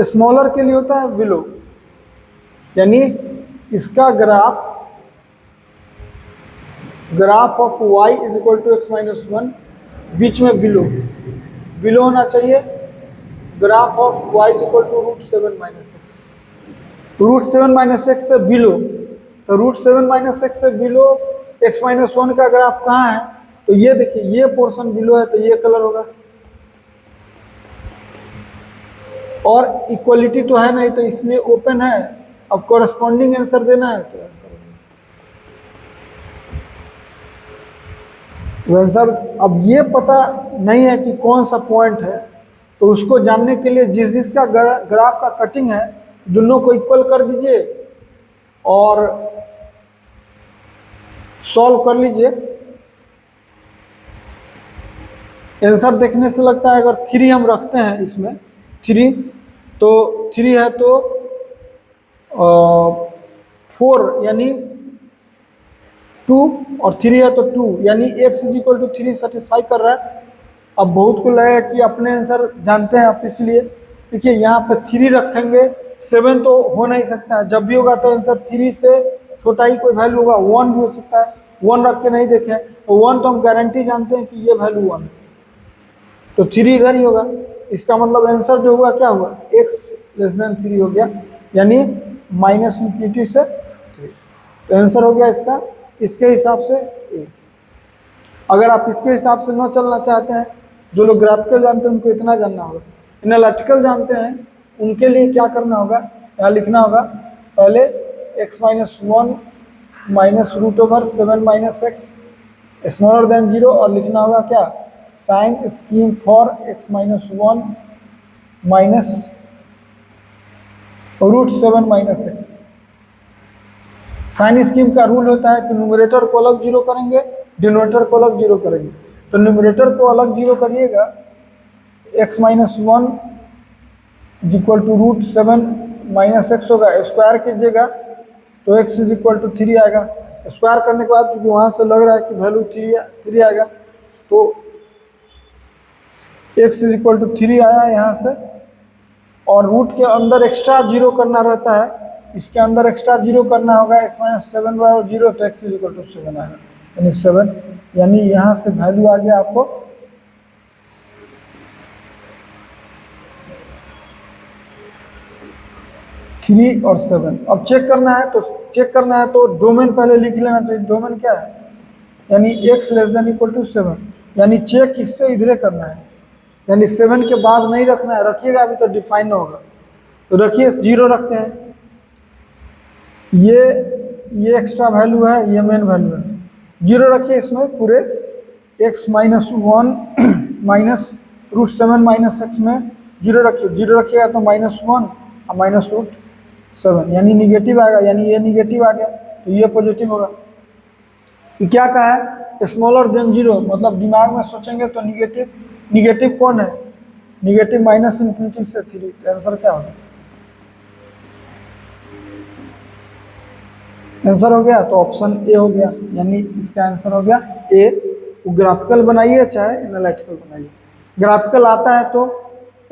smaller के लिए होता है बिलो, यानी इसका ग्राफ ऑफ y x-1 बीच में बिलो होना चाहिए। Graph of y √7 - x, √7 - x से बिलो, तो √7 - x से बिलो x-1 का ग्राफ कहाँ है, तो ये देखिए ये पोर्शन बिलो है तो ये कलर होगा। और इक्वलिटी तो है नहीं तो इसलिए ओपन है। अब कॉरेस्पॉन्डिंग आंसर देना है तो आंसर, अब ये पता नहीं है कि कौन सा पॉइंट है, तो उसको जानने के लिए जिसका ग्राफ का कटिंग है दोनों को इक्वल कर दीजिए और सॉल्व कर लीजिए। आंसर देखने से लगता है अगर 3 हम रखते हैं इसमें, 3 तो 3 है तो 4 यानी 2 और 3 है तो 2 यानी x = 3 सेटिस्फाई कर रहा है। अब बहुत को लगेगा कि अपने आंसर जानते हैं आप, इसलिए देखिए यहाँ पे 3 रखेंगे, 7 तो हो नहीं सकता है, जब भी होगा तो आंसर 3 से छोटा ही कोई वैल्यू होगा, 1 भी हो सकता है। 1 रख के नहीं देखें तो 1 तो हम गारंटी जानते हैं कि ये वैल्यू 1 है, तो 3 इधर ही होगा। इसका मतलब आंसर जो हुआ क्या हुआ, x <3 हो गया, यानी -∞ से 3। तो आंसर हो गया इसका इसके हिसाब से A। अगर आप इसके हिसाब से न चलना चाहते हैं, जो लोग ग्राफिकल जानते हैं उनको इतना जानना होगा। एनालिटिकल जानते हैं उनके लिए क्या करना होगा, यहाँ लिखना होगा पहले x-1 -√7 - x स्मॉलर देन 0 और लिखना होगा क्या, sign scheme for x-1 -√7 - x। Sign scheme का रूल होता है कि न्यूमरेटर को अलग 0 करेंगे, डिनोमिनेटर को अलग 0 करेंगे। तो न्यूमरेटर को अलग 0 करिएगा, x-1 √7 - x होगा, स्क्वायर कीजिएगा तो x = 3 आएगा। स्क्वायर करने के बाद क्योंकि वहाँ से लग रहा है कि वैल्यू 3 आएगा, तो x = 3 आया यहाँ से। और रूट के अंदर एक्स्ट्रा 0 करना रहता है, इसके अंदर एक्स्ट्रा 0 करना होगा, x - 7 = 0 तो x = 7 आएगा, यानी 7, यानी यहाँ से वैल्यू आ गया आपको 3 और 7। अब चेक करना है तो डोमेन पहले लिख लेना चाहिए। डोमेन क्या है, यानी x less than equal to 7, यानी चेक इससे इधरे करना है, यानी 7 के बाद नहीं रखना है। रखिएगा अभी तो डिफाइन होगा, तो रखिए 0 रखते हैं। ये एक्स्ट्रा वैल्यू है, ये मेन वैल्यू है, 0 रखिए इसमें पूरे। x minus 1 minus root 7 minus x में 0 रखिए। 0 रखिएगा तो -1 और माइनस रूट 7, यानी निगेटिव आएगा, यानी ये निगेटिव आ गया तो ये पॉजिटिव होगा। ये क्या कहा है, स्मॉलर देन 0, मतलब दिमाग में सोचेंगे तो निगेटिव कौन है, निगेटिव माइनस इन्फिनिटी से 3, तो आंसर क्या होगा, आंसर हो गया तो ऑप्शन ए हो गया, यानी इसका आंसर हो गया ए। ग्राफिकल बनाइए चाहे एनालिटिकल बनाइए। ग्राफिकल आता है तो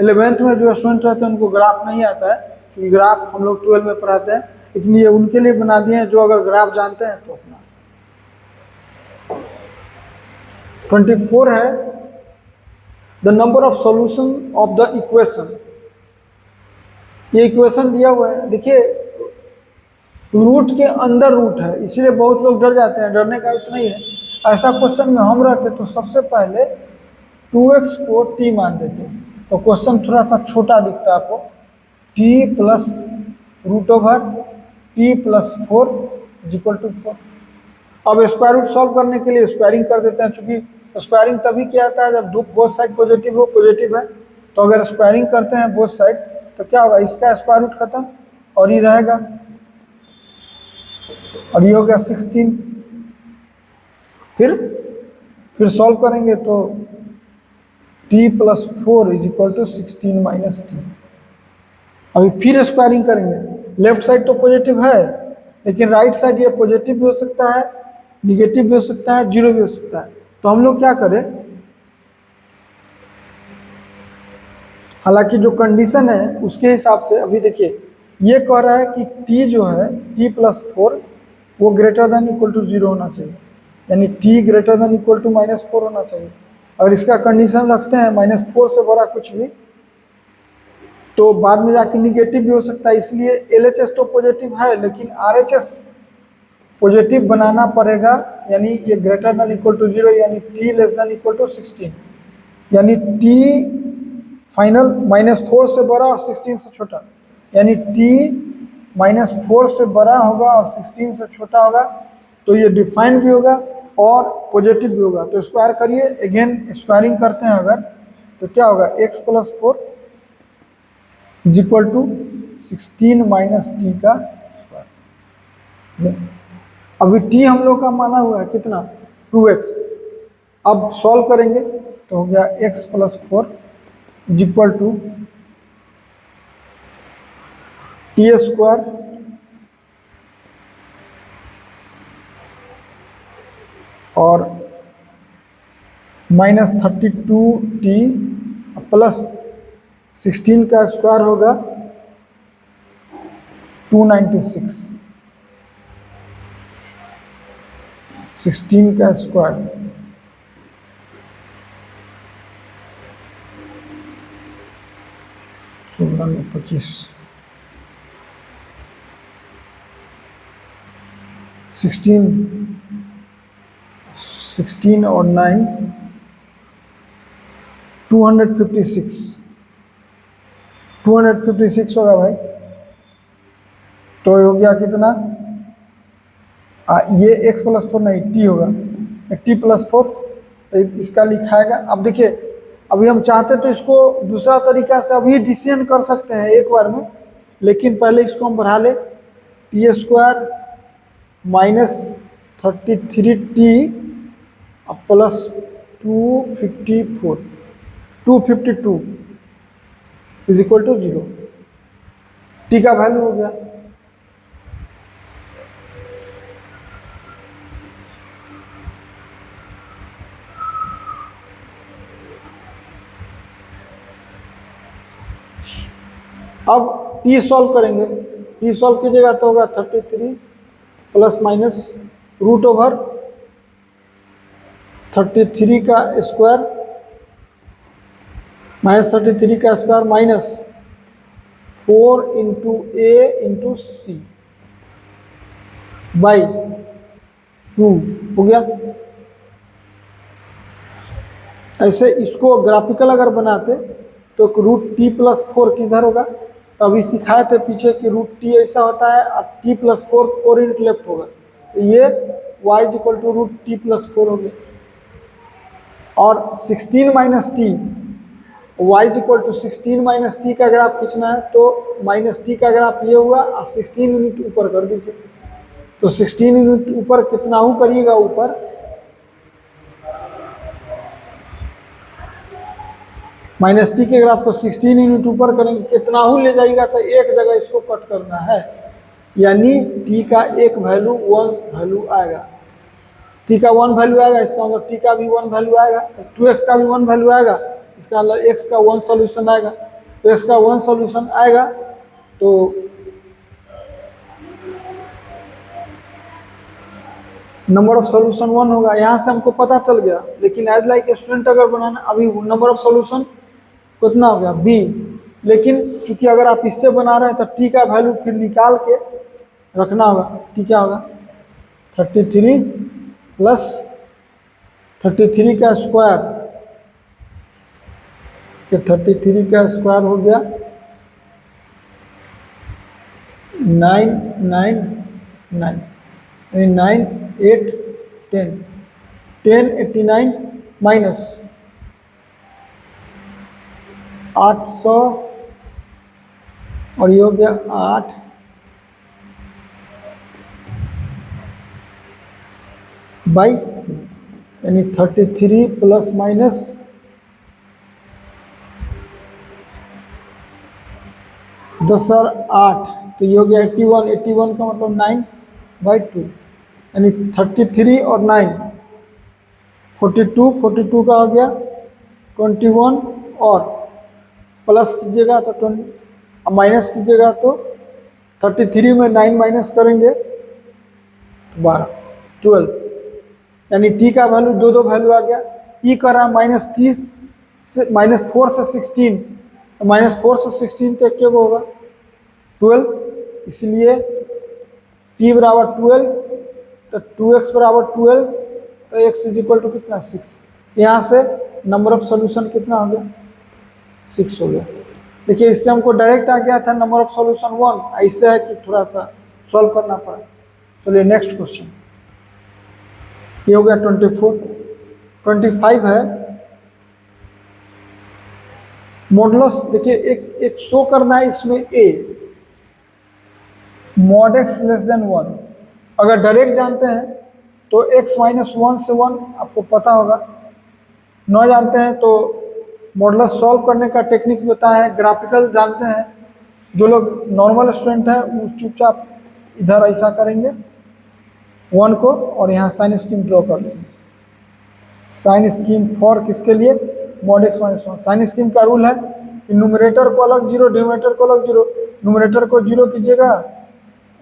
11th में जो स्टूडेंट रहते हैं उनको ग्राफ नहीं आता है, क्योंकि ग्राफ हम लोग 12 में पढ़ाते हैं, इसलिए उनके लिए बना दिए हैं जो अगर ग्राफ जानते हैं तो अपना। 24 है the number of solution of the equation. ये इक्वेशन दिया हुआ है, देखिए रूट के अंदर रूट है, इसीलिए बहुत लोग डर जाते हैं, डरने का इतना ही है। ऐसा क्वेश्चन में हम रहते तो सबसे पहले 2x को t मान देते, तो क्वेश्चन थोड़ा सा छोटा दिखता है आपको, t plus root over t plus 4 equal to 4। अब स्क्वायर रूट सॉल्व करने के लिए स्क्वायरिंग कर देते हैं, चूंकि स्क्वायरिंग तभी किया जाता है जब बोथ साइड पॉजिटिव है, तो अगर स्क्वायरिंग करते हैं बोथ साइड तो क्या होगा, इसका स्क्वायर रूट खत्म और ये रहेगा, और ये हो गया 16। फिर सॉल्व करेंगे तो t plus 4 is equal to 16 minus t। अभी फिर स्क्वायरिंग करेंगे, लेफ्ट साइड तो पॉजिटिव है, लेकिन राइट साइड ये पॉजिटिव भी हो सकता है, निगेटिव भी हो सकता है, 0 भी हो सकता है। तो हम लोग क्या करें, हालांकि जो कंडीशन है उसके हिसाब से अभी देखिए ये कह रहा है कि t जो है t प्लस 4 वो ग्रेटर देन इक्वल टू 0 होना चाहिए, यानी t greater than equal to -4 होना चाहिए। अगर इसका कंडीशन रखते हैं -4 से बड़ा कुछ भी, तो बाद में जाके निगेटिव भी हो सकता है, इसलिए LHS तो पॉजिटिव है, लेकिन RHS पॉजिटिव बनाना पड़ेगा, यानी ये ग्रेटर देन इक्वल टू 0, यानी t less than equal to 16, यानी t फाइनल -4 से बड़ा और 16 से छोटा, यानी t -4 से बड़ा होगा और 16 से छोटा होगा, तो ये डिफाइंड भी होगा और पॉजिटिव भी होगा। तो स्क्वायर करिए, अगेन स्क्वायरिंग करते हैं अगर, तो क्या होगा, x plus 4 is equal to 16 minus t का स्क्वायर। अभी t हम लोग का माना हुआ है कितना, 2x। अब सॉल्व करेंगे तो हो गया x plus 4 is equal to t square और -32t प्लस 16 का स्क्वायर होगा 296, 16 का स्क्वायर 25, 16 और 9 256 होगा भाई। तो हो गया कितना, ये x प्लस 4 नहीं t होगा, t प्लस 4 इसका लिखाएगा। अब देखिए अभी हम चाहते तो इसको दूसरा तरीका से अभी डिसीजन कर सकते हैं एक बार में, लेकिन पहले इसको हम बढ़ा ले, t square -33t plus 252 is equal to 0, t का वैल्यू हो गया। अब t सॉल्व करेंगे, t सॉल्व कीजिएगा तो होगा 33 प्लस माइनस रूट ओवर 33 का स्क्वायर -33 का square minus 4 into A into C by 2 हो गया। ऐसे इसको ग्राफिकल अगर बनाते तो √t+4 किधर होगा, तो अभी सिखाए थे पीछे कि √t ऐसा होता है और t+4 4 इंटू लेफ्ट होगा, तो ये y = √t+4 हो गया। और 16 minus T, y = 16 minus T का ग्राफ खींचना है तो माइनस टी का ग्राफ ये हुआ और 16 यूनिट ऊपर कर दीजिए, तो 16 यूनिट ऊपर कितना हूँ करिएगा ऊपर, माइनस टी के ग्राफ को 16 यूनिट ऊपर करेंगे, कितना हूँ ले जाइएगा तो एक जगह इसको कट करना है, यानी टी का एक वैल्यू 1 वैल्यू आएगा, टी का 1 वैल्यू आएगा, इसका मतलब टी का भी 1 वैल्यू आएगा, 2x का भी 1 वैल्यू आएगा, इसका मतलब x का 1 सॉल्यूशन आएगा, तो x का 1 सॉल्यूशन आएगा तो नंबर ऑफ सॉल्यूशन 1 होगा। यहाँ से हमको पता चल गया, लेकिन एज लाइक स्टूडेंट अगर बनाना, अभी नंबर ऑफ सॉल्यूशन कितना हो गया b, लेकिन चूंकि अगर आप इससे बना रहे हैं तो t का वैल्यू फिर निकाल के रखना होगा, t क्या होगा 33 प्लस 33 का स्क्वायर, कि 33 का स्क्वायर हो गया 999, 9 8 10 1089 माइनस 800 और ये हो गया 8 बाई, यानी 33 प्लस माइनस 10 और 8, तो ये हो गया 81, 81 का मतलब 9/2, यानी 33 और 9 42, 42 का हो गया 21 और प्लस कीजिएगा तो 20, माइनस कीजिएगा तो 33 में 9 माइनस करेंगे 12, यानी टी का वैल्यू दो वैल्यू आ गया, ई कर रहा -30 से -4 से 16, तो -4 से 16 तक क्या होगा 12, इसलिए t बराबर 12, तो 2x बराबर 12, तो x = कितना 6, यहाँ से नंबर ऑफ सॉल्यूशन कितना हो गया 6 हो गया। देखिए इससे हमको डायरेक्ट आ गया था नंबर ऑफ सॉल्यूशन 1, ऐसे है कि थोड़ा सा सॉल्व करना पड़ा। चलिए नेक्स्ट क्वेश्चन, ये हो गया 24, 25 है मॉडुलस। देखिए एक शो करना है इसमें a mod x <1, अगर डायरेक्ट जानते हैं तो x - 1 से 1 आपको पता होगा, न जानते हैं तो मॉडुलस सॉल्व करने का टेक्निक बताया है, ग्राफिकल जानते हैं, जो लोग नॉर्मल स्टूडेंट हैं वो चुपचाप इधर ऐसा करेंगे 1 को और यहाँ साइन स्कीम ड्रॉ कर लेंगे, साइन स्कीम फॉर किसके लिए mod x - 1। साइन स्कीम का रूल है कि न्यूमरेटर को अलग 0, डिनोमिनेटर को अलग 0, न्यूमरेटर को 0 कीजिएगा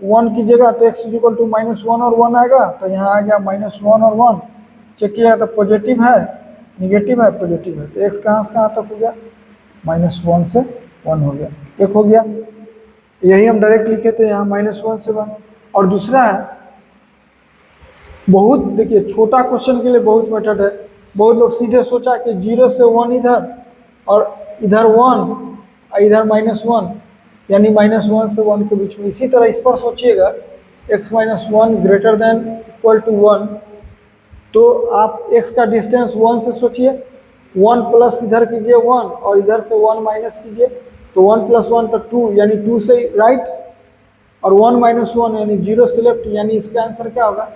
1 कीजिएगा तो x = -1 और 1 आएगा, तो यहाँ आ गया -1 और 1, चेक किया तो पॉजिटिव है निगेटिव है पॉजिटिव है, तो x कहाँ से कहाँ तक हो गया -1 से 1 हो गया, एक हो गया, यही हम डायरेक्ट लिखे थे यहाँ -1 से 1। और दूसरा है बहुत, देखिए छोटा क्वेश्चन के लिए बहुत मेथड है, बहुत लोग सीधे सोचा कि 0 से 1 इधर और इधर 1 और इधर -1, यानी -1 से 1 के बीच में। इसी तरह इस पर सोचिएगा x - 1 greater than equal to 1, तो आप x का डिस्टेंस 1 से सोचिए, 1 प्लस इधर कीजिए 1 और इधर से 1 माइनस कीजिए, तो 1 + 1 तो 2, यानी 2 से राइट और 1 - 1 यानी 0 से लेफ्ट, यानी इसका आंसर क्या होगा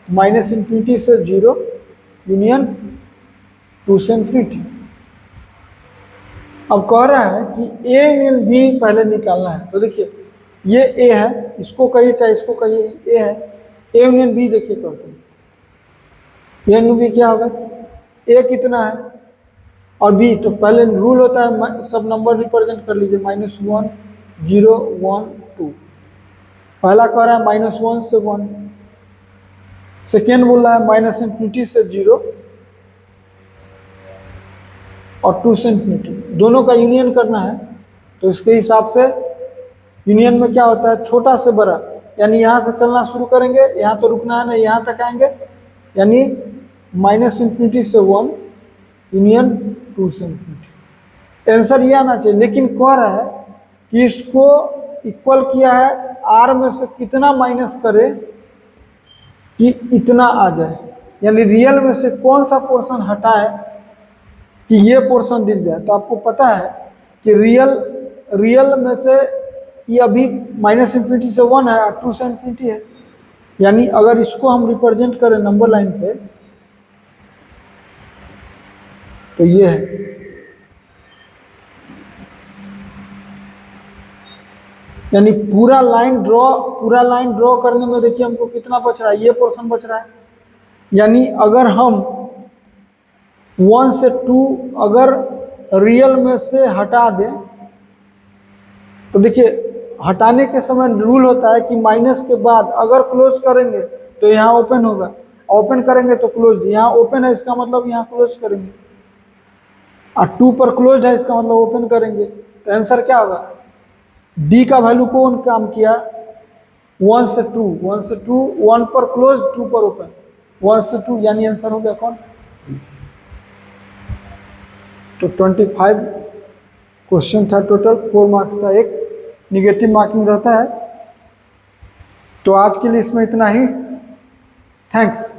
-∞ से 0 यूनियन 2 से ∞। अब कह रहा है कि a यूनियन b पहले निकालना है, तो देखिए ये a है, इसको कहिए चाहे इसको कहिए, a है, a यूनियन b देखिए करते हैं, a यूनियन b क्या होगा, a कितना है और b, तो पहले रूल होता है सब नंबर रिप्रेजेंट कर लीजिए -1 0 1 2, पहला कह रहा है -1 से 1, सेकेंड बोल रहा है -∞ से 0 और 2 से ∞, दोनों का यूनियन करना है, तो इसके हिसाब से यूनियन में क्या होता है, छोटा से बड़ा, यानी यहाँ से चलना शुरू करेंगे, यहाँ तो रुकना है ना, यहाँ तक आएंगे, यानी -∞ से 1 यूनियन 2 से ∞। आंसर ये आना चाहिए, लेकिन कह रहा है कि इसको इक्वल किया है, R में से कितना माइनस करे कि इतना आ जाए, यानी रियल में से कौन सा पोर्शन हटाए कि ये पोर्शन दिख जाए। तो आपको पता है कि रियल में से ये अभी -∞ से 1 है और 2 से ∞ है, यानी अगर इसको हम रिप्रेजेंट करें नंबर लाइन पे तो ये है। यानी पूरा लाइन ड्रॉ करने में देखिए हमको कितना बच रहा है, ये पोर्शन बच रहा है। यानी अगर हम 1 से 2 अगर रियल में से हटा दें तो देखिए हटाने के समय रूल होता है कि माइनस के बाद अगर क्लोज करेंगे तो यहाँ ओपन होगा, ओपन करेंगे तो क्लोज, यहाँ ओपन है इसका मतलब यहाँ क्लोज करेंगे, और 2 पर क्लोज है इसका मतलब ओपन करेंगे। तो आंसर क्या होगा, डी का वैल्यू कौन काम किया, 1 से 2, 1 पर क्लोज 2 पर ओपन, 1 से 2, यानी आंसर हो गया कौन। तो 25 क्वेश्चन था टोटल, 4 मार्क्स का, एक निगेटिव मार्किंग रहता है। तो आज के लिए इसमें इतना ही, थैंक्स।